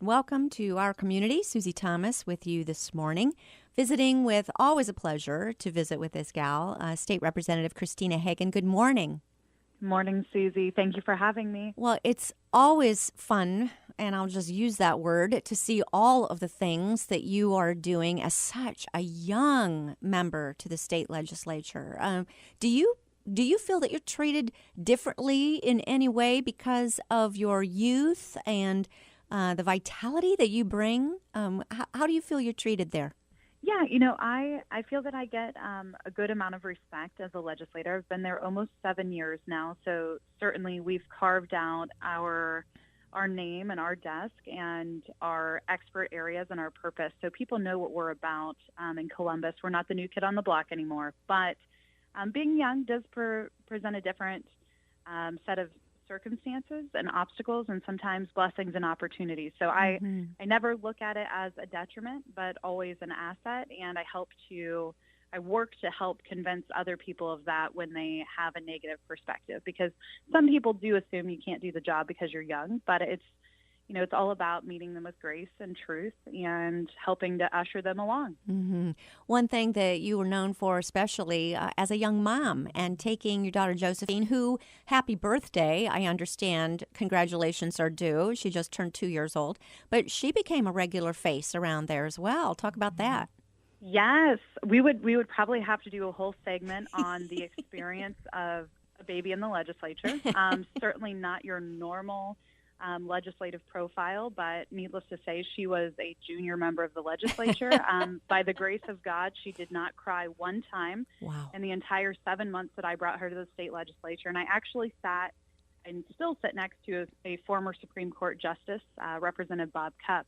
Welcome to our community. Susie Thomas with you this morning. Visiting with, always a pleasure to visit with this gal, State Representative Christina Hagan. Good morning. Morning, Susie. Thank you for having me. Well, it's always fun, and I'll just use that word, to see all of the things that you are doing as such a young member to the state legislature. Do you feel that you're treated differently in any way because of your youth and the vitality that you bring? How do you feel you're treated there? Yeah, I feel that I get a good amount of respect as a legislator. I've been there almost 7 years now, so certainly we've carved out our name and our desk and our expert areas and our purpose, so people know what we're about in Columbus. We're not the new kid on the block anymore, but being young does present a different set of circumstances and obstacles and sometimes blessings and opportunities. So I never look at it as a detriment, but always an asset. And I work to help convince other people of that when they have a negative perspective, because some people do assume you can't do the job because you're young, but it's all about meeting them with grace and truth and helping to usher them along. One thing that you were known for, especially as a young mom, and taking your daughter Josephine, who, happy birthday, I understand, congratulations are due. She just turned 2 years old, but she became a regular face around there as well. Talk about that. Yes, we would probably have to do a whole segment on the experience of a baby in the legislature. Certainly not your normal legislative profile, but needless to say, she was a junior member of the legislature. By the grace of God, she did not cry one time in the entire 7 months that I brought her to the state legislature. And I actually sat and still sit next to a former Supreme Court Justice, Representative Bob Cupp.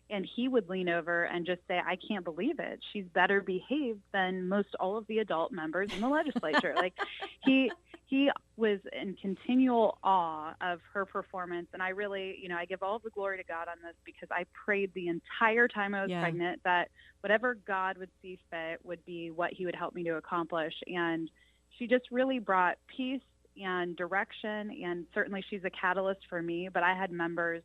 And he would lean over and just say, "I can't believe it. She's better behaved than most all of the adult members in the legislature." Like he was in continual awe of her performance. And I really, I give all the glory to God on this, because I prayed the entire time I was pregnant that whatever God would see fit would be what he would help me to accomplish. And she just really brought peace and direction. And certainly she's a catalyst for me. But I had members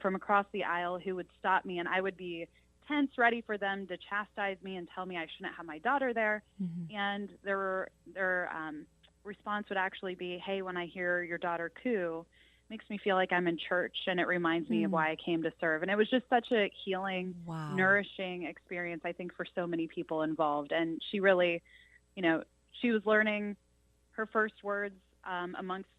from across the aisle who would stop me, and I would be tense, ready for them to chastise me and tell me I shouldn't have my daughter there. And their response would actually be, "Hey, when I hear your daughter coo, it makes me feel like I'm in church, and it reminds me of why I came to serve." And it was just such a healing, nourishing experience, I think, for so many people involved. And she really, she was learning her first words amongst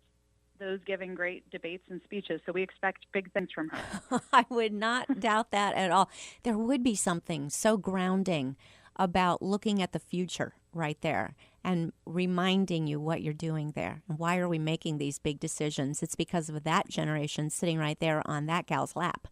those giving great debates and speeches. So we expect big things from her. I would not doubt that at all. There would be something so grounding about looking at the future right there and reminding you what you're doing there. And why are we making these big decisions? It's because of that generation sitting right there on that gal's lap.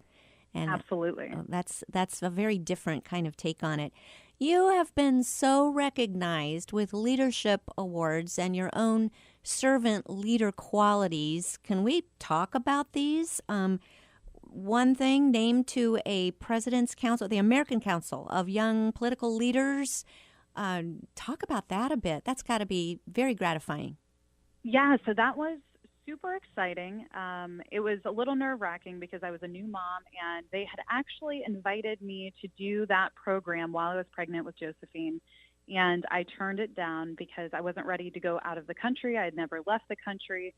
And absolutely. That's a very different kind of take on it. You have been so recognized with leadership awards and your own servant leader qualities. Can we talk about these? One thing, named to a President's Council, the American Council of Young Political Leaders. Talk about that a bit. That's got to be very gratifying. Yeah, so that was super exciting. It was a little nerve-wracking because I was a new mom, and they had actually invited me to do that program while I was pregnant with Josephine. And I turned it down because I wasn't ready to go out of the country. I had never left the country.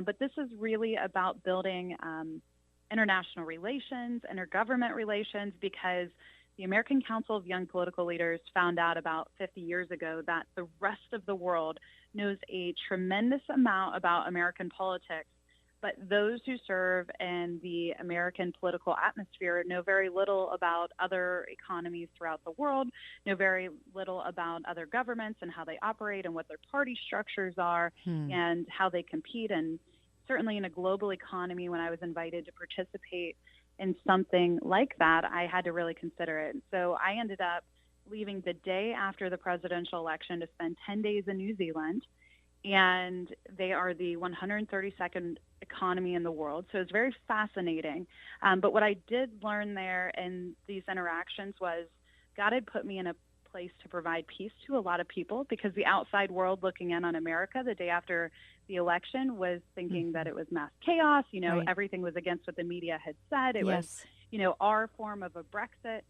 But this is really about building international relations, intergovernment relations, because the American Council of Young Political Leaders found out about 50 years ago that the rest of the world knows a tremendous amount about American politics, but those who serve in the American political atmosphere know very little about other economies throughout the world, know very little about other governments and how they operate and what their party structures are and how they compete. And certainly in a global economy, when I was invited to participate in something like that, I had to really consider it. So I ended up leaving the day after the presidential election to spend 10 days in New Zealand. And they are the 132nd economy in the world. So it's very fascinating. But what I did learn there in these interactions was God had put me in a place to provide peace to a lot of people, because the outside world looking in on America the day after the election was thinking that it was mass chaos. Right. Everything was against what the media had said. It was, our form of a Brexit.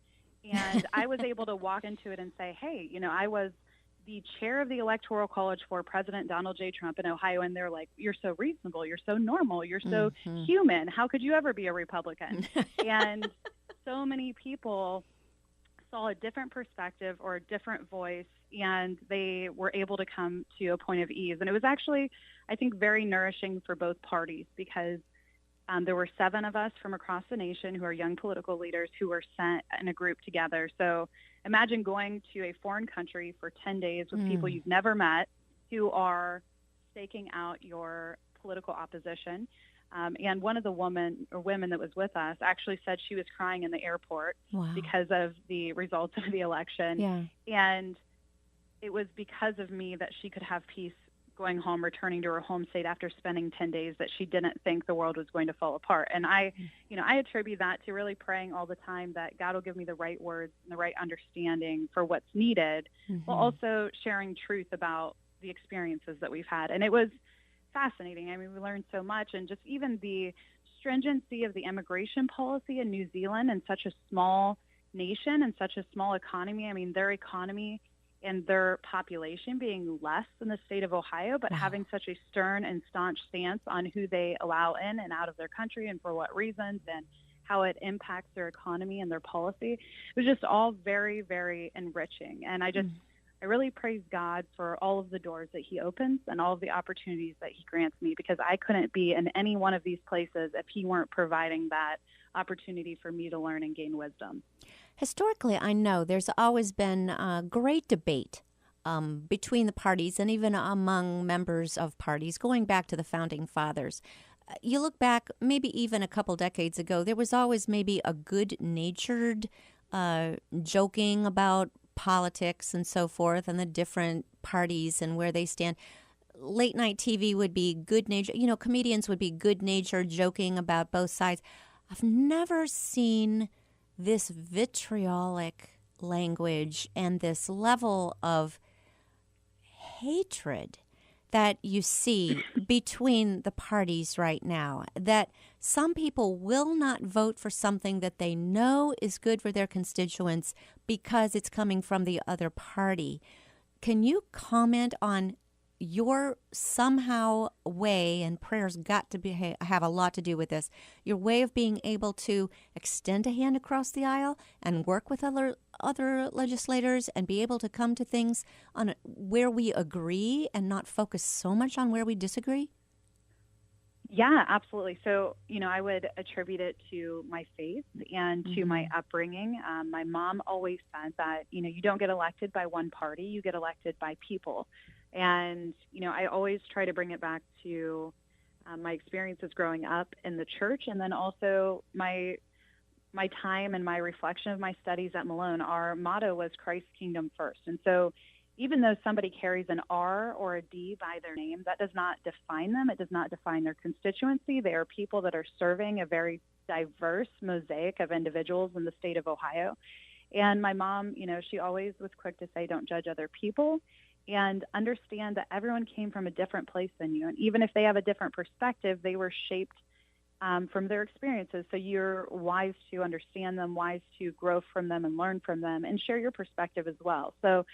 And I was able to walk into it and say, hey, I was the chair of the Electoral College for President Donald J. Trump in Ohio. And they're like, you're so reasonable. You're so normal. You're so human. How could you ever be a Republican? And so many people saw a different perspective or a different voice, and they were able to come to a point of ease. And it was actually, I think, very nourishing for both parties, because there were 7 of us from across the nation who are young political leaders who were sent in a group together. So imagine going to a foreign country for 10 days with people you've never met who are staking out your political opposition. And one of the women that was with us actually said she was crying in the airport because of the results of the election. Yeah. And it was because of me that she could have peace going home, returning to her home state after spending 10 days, that she didn't think the world was going to fall apart. And I attribute that to really praying all the time that God will give me the right words and the right understanding for what's needed, while also sharing truth about the experiences that we've had. And it was fascinating. I mean, we learned so much, and just even the stringency of the immigration policy in New Zealand, and such a small nation and such a small economy. I mean, their economy and their population being less than the state of Ohio, but having such a stern and staunch stance on who they allow in and out of their country and for what reasons, and how it impacts their economy and their policy. It was just all very, very enriching. And I really praise God for all of the doors that he opens and all of the opportunities that he grants me, because I couldn't be in any one of these places if he weren't providing that opportunity for me to learn and gain wisdom. Historically, I know there's always been a great debate between the parties and even among members of parties going back to the Founding Fathers. You look back maybe even a couple decades ago, there was always maybe a good-natured joking about politics and so forth, and the different parties and where they stand. Late night TV would be good-natured, comedians would be good-natured, joking about both sides. I've never seen this vitriolic language and this level of hatred that you see between the parties right now, that some people will not vote for something that they know is good for their constituents because it's coming from the other party. Can you comment on your somehow way, and prayer's got to have a lot to do with this, your way of being able to extend a hand across the aisle and work with other legislators and be able to come to things on where we agree and not focus so much on where we disagree? Yeah, absolutely. So, I would attribute it to my faith and to my upbringing. My mom always said that, you don't get elected by one party, you get elected by people. And, I always try to bring it back to my experiences growing up in the church, and then also my time and my reflection of my studies at Malone. Our motto was Christ's kingdom first. And so even though somebody carries an R or a D by their name, that does not define them. It does not define their constituency. They are people that are serving a very diverse mosaic of individuals in the state of Ohio. And my mom, she always was quick to say, don't judge other people, and understand that everyone came from a different place than you. And even if they have a different perspective, they were shaped from their experiences. So you're wise to understand them, wise to grow from them and learn from them, and share your perspective as well. So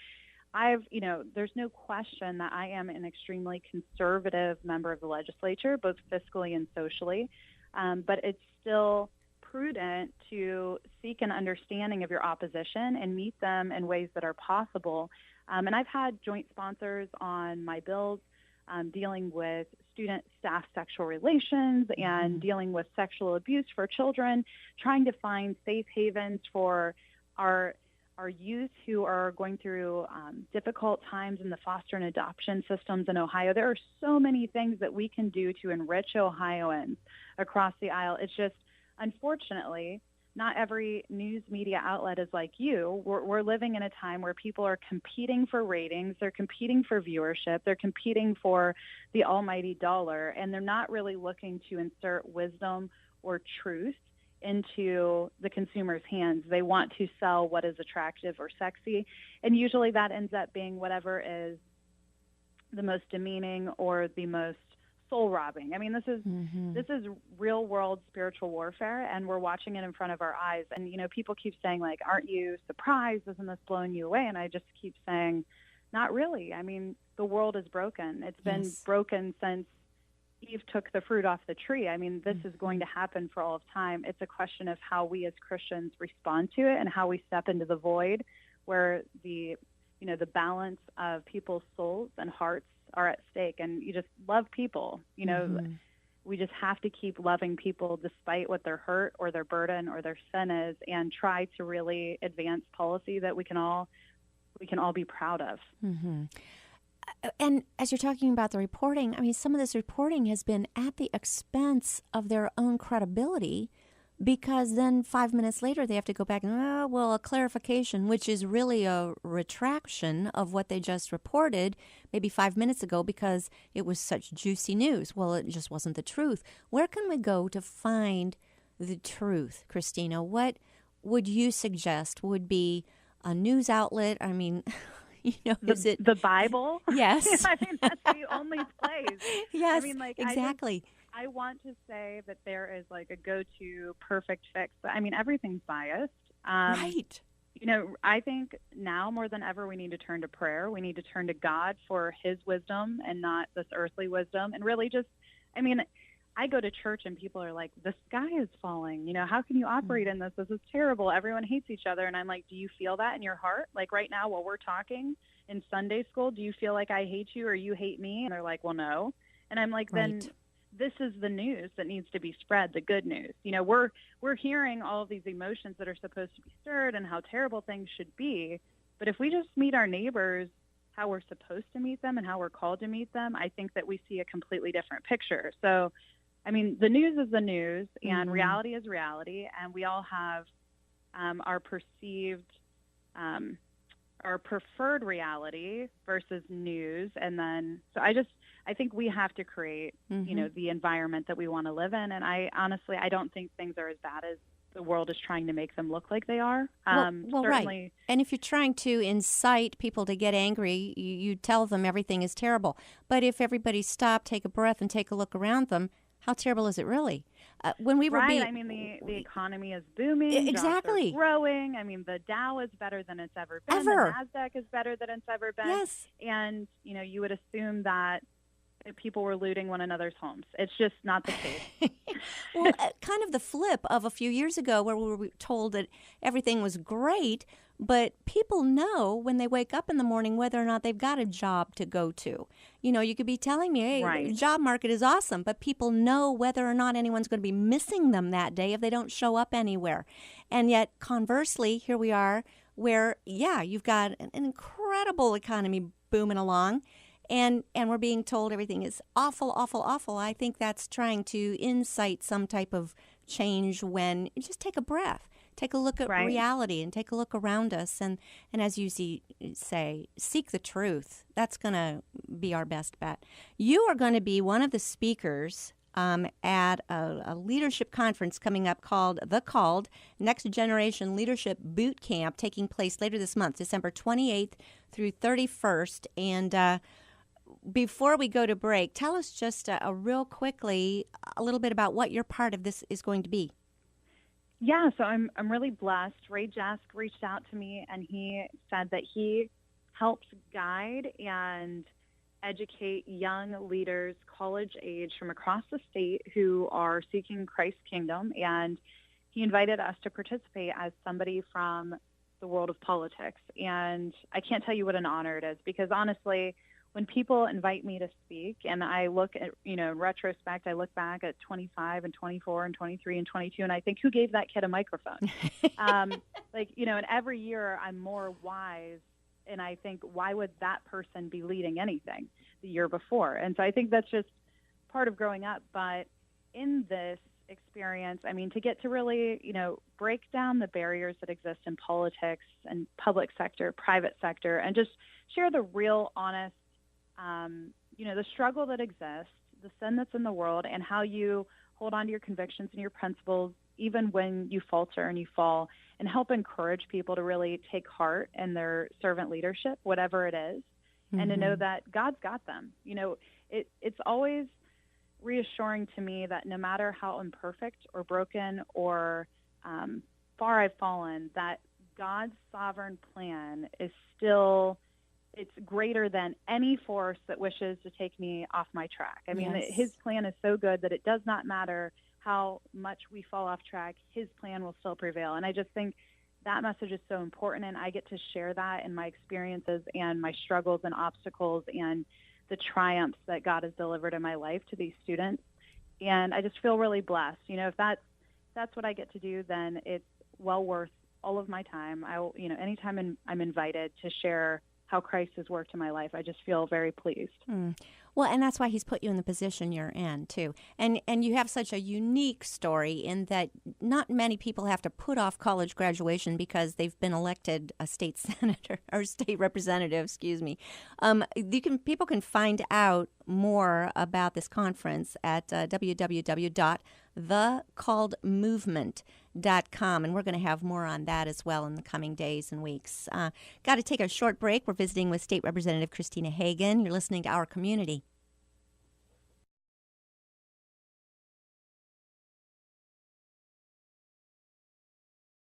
there's no question that I am an extremely conservative member of the legislature, both fiscally and socially. But it's still prudent to seek an understanding of your opposition and meet them in ways that are possible. And I've had joint sponsors on my bills dealing with student-staff sexual relations and dealing with sexual abuse for children, trying to find safe havens for our youth who are going through difficult times in the foster and adoption systems in Ohio. There are so many things that we can do to enrich Ohioans across the aisle. It's just, unfortunately, not every news media outlet is like you. We're living in a time where people are competing for ratings, they're competing for viewership, they're competing for the almighty dollar, and they're not really looking to insert wisdom or truth into the consumer's hands. They want to sell what is attractive or sexy, and usually that ends up being whatever is the most demeaning or the most soul robbing. I mean, this is real world spiritual warfare, and we're watching it in front of our eyes. And people keep saying like, "Aren't you surprised? Isn't this blowing you away?" And I just keep saying, "Not really." I mean, the world is broken. It's been broken since Eve took the fruit off the tree. I mean, this is going to happen for all of time. It's a question of how we as Christians respond to it and how we step into the void where the balance of people's souls and hearts are at stake. And you just love people. We just have to keep loving people despite what their hurt or their burden or their sin is, and try to really advance policy that we can all be proud of. And as you're talking about the reporting, I mean, some of this reporting has been at the expense of their own credibility, because then 5 minutes later they have to go back and, a clarification, which is really a retraction of what they just reported maybe 5 minutes ago because it was such juicy news. Well, it just wasn't the truth. Where can we go to find the truth, Christina? What would you suggest would be a news outlet? I mean... is it the Bible? Yes. I mean, that's the only place. Yes, I mean, exactly. I want to say that there is like a go-to perfect fix, but I mean, everything's biased. Right. I think now more than ever, we need to turn to prayer. We need to turn to God for his wisdom and not this earthly wisdom. And really just, I mean, I go to church and people are like, the sky is falling. How can you operate in this? This is terrible. Everyone hates each other. And I'm like, do you feel that in your heart? Like right now while we're talking in Sunday school, do you feel like I hate you or you hate me? And they're like, well, no. And I'm like, then this is the news that needs to be spread, the good news. We're hearing all of these emotions that are supposed to be stirred and how terrible things should be. But if we just meet our neighbors how we're supposed to meet them and how we're called to meet them, I think that we see a completely different picture. So I mean, the news is the news, and reality is reality, and we all have our perceived, our preferred reality versus news, and then so I think we have to create, the environment that we want to live in, and I don't think things are as bad as the world is trying to make them look like they are. Well, right. And if you're trying to incite people to get angry, you tell them everything is terrible. But if everybody stopped, take a breath, and take a look around them, how terrible is it really? When we were I mean, the economy is booming. Exactly. Jobs are growing. I mean, the Dow is better than it's ever been. The NASDAQ is better than it's ever been. Yes. And, you would assume that people were looting one another's homes. It's just not the case. Well, kind of the flip of a few years ago where we were told that everything was great, but people know when they wake up in the morning whether or not they've got a job to go to. You could be telling me, hey, the job market is awesome, but people know whether or not anyone's going to be missing them that day if they don't show up anywhere. And yet, conversely, here we are where, you've got an incredible economy booming along, and we're being told everything is awful, awful, awful. I think that's trying to incite some type of change when you just take a breath. Take a look at reality and take a look around us. And as you say, seek the truth. That's going to be our best bet. You are going to be one of the speakers at a leadership conference coming up called The Called Next Generation Leadership Boot Camp, taking place later this month, December 28th through 31st. And before we go to break, tell us just real quickly a little bit about what your part of this is going to be. Yeah, so I'm really blessed. Ray Jask reached out to me, and he said that he helps guide and educate young leaders, college age, from across the state who are seeking Christ's kingdom. And he invited us to participate as somebody from the world of politics. And I can't tell you what an honor it is, because honestly, when people invite me to speak and I look at, in retrospect, I look back at 25 and 24 and 23 and 22, and I think, who gave that kid a microphone? And every year I'm more wise, and I think, why would that person be leading anything the year before? And so I think that's just part of growing up. But in this experience, I mean, to get to really, break down the barriers that exist in politics and public sector, private sector, and just share the real, honest, the struggle that exists, the sin that's in the world, and how you hold on to your convictions and your principles, even when you falter and you fall, and help encourage people to really take heart in their servant leadership, whatever it is, and to know that God's got them. It's always, reassuring to me that no matter how imperfect or broken or far I've fallen, that God's sovereign plan is still, it's greater than any force that wishes to take me off my track. I mean, Yes. his plan is so good that it does not matter how much we fall off track, his plan will still prevail. And I just think that message is so important, and I get to share that in my experiences and my struggles and obstacles and the triumphs that God has delivered in my life to these students. And I just feel really blessed. You know, if that's what I get to do, then it's well worth all of my time. Anytime I'm invited to share how Christ has worked in my life, I just feel very pleased. Well, and that's why he's put you in the position you're in, too. And you have such a unique story in that not many people have to put off college graduation because they've been elected a state senator or state representative, excuse me. People can find out more about this conference at www.thecalledmovement.com, and we're going to have more on that as well in the coming days and weeks. Got to take a short break. We're visiting with State Representative Christina Hagan. You're listening to Our Community.